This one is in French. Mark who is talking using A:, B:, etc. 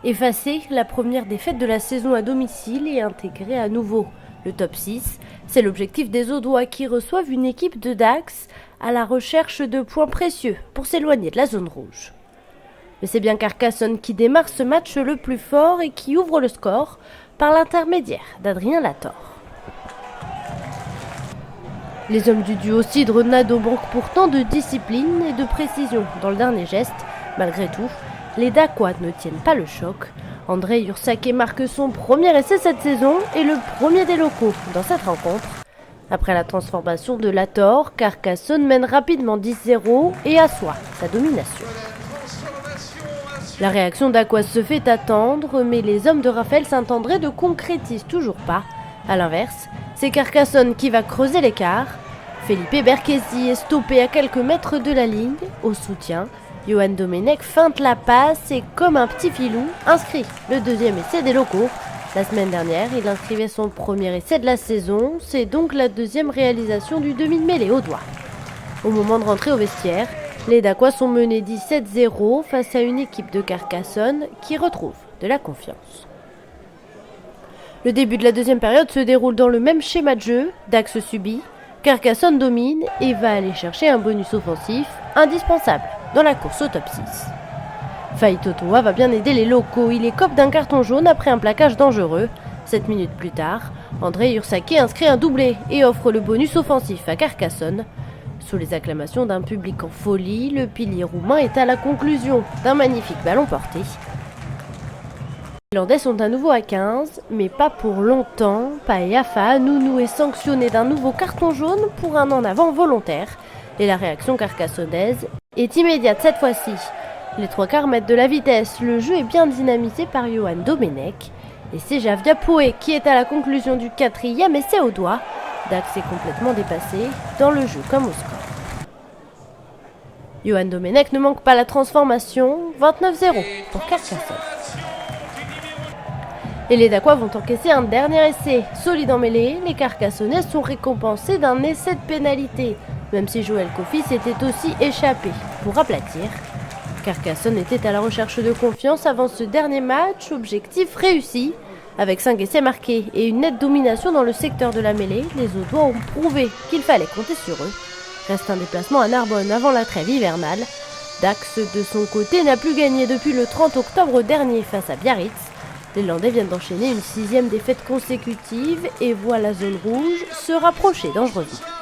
A: Effacer la première défaite de la saison à domicile et intégrer à nouveau le top 6, c'est l'objectif des Audois qui reçoivent une équipe de Dax à la recherche de points précieux pour s'éloigner de la zone rouge. Mais c'est bien Carcassonne qui démarre ce match le plus fort et qui ouvre le score par l'intermédiaire d'Adrien Lator. Les hommes du duo Cidre-Nadeau manquent pourtant de discipline et de précision dans le dernier geste. Malgré tout, les Dacois ne tiennent pas le choc. André Ursaké marque son premier essai cette saison et le premier des locaux dans cette rencontre. Après la transformation de Lator, Carcassonne mène rapidement 10-0 et assoit sa domination. La réaction d'Aquoise se fait attendre, mais les hommes de Raphaël Saint-André ne concrétisent toujours pas. A l'inverse, c'est Carcassonne qui va creuser l'écart. Felipe Berchesi est stoppé à quelques mètres de la ligne. Au soutien, Johan Domenech feinte la passe et, comme un petit filou, inscrit le deuxième essai des locaux. La semaine dernière, il inscrivait son premier essai de la saison. C'est donc la deuxième réalisation du demi de mêlée audois. Au moment de rentrer au vestiaire, les Dacois sont menés 17-0 face à une équipe de Carcassonne qui retrouve de la confiance. Le début de la deuxième période se déroule dans le même schéma de jeu. Dax subit, Carcassonne domine et va aller chercher un bonus offensif indispensable dans la course au top 6. Faï Totoa va bien aider les locaux. Il écope d'un carton jaune après un plaquage dangereux. 7 minutes plus tard, André Ursaké inscrit un doublé et offre le bonus offensif à Carcassonne. Sous les acclamations d'un public en folie, le pilier roumain est à la conclusion d'un magnifique ballon porté. Les Irlandais sont à nouveau à 15, mais pas pour longtemps. Paeafa Nounou est sanctionné d'un nouveau carton jaune pour un en avant volontaire. Et la réaction carcassonnaise est immédiate cette fois-ci. Les trois quarts mettent de la vitesse. Le jeu est bien dynamisé par Johan Domenech. Et c'est Javdia Poé qui est à la conclusion du quatrième essai au doigt. Dax est complètement dépassé, dans le jeu comme au score. Johan Domenech ne manque pas la transformation, 29-0 pour Carcassonne. Et les Dacois vont encaisser un dernier essai. Solide en mêlée, les Carcassonnais sont récompensés d'un essai de pénalité, même si Joël Kofi s'était aussi échappé pour aplatir. Carcassonne était à la recherche de confiance avant ce dernier match, objectif réussi. Avec 5 essais marqués et une nette domination dans le secteur de la mêlée, les Audois ont prouvé qu'il fallait compter sur eux. Reste un déplacement à Narbonne avant la trêve hivernale. Dax, de son côté, n'a plus gagné depuis le 30 octobre dernier face à Biarritz. Les Landais viennent d'enchaîner une 6e défaite consécutive et voient la zone rouge se rapprocher dangereusement.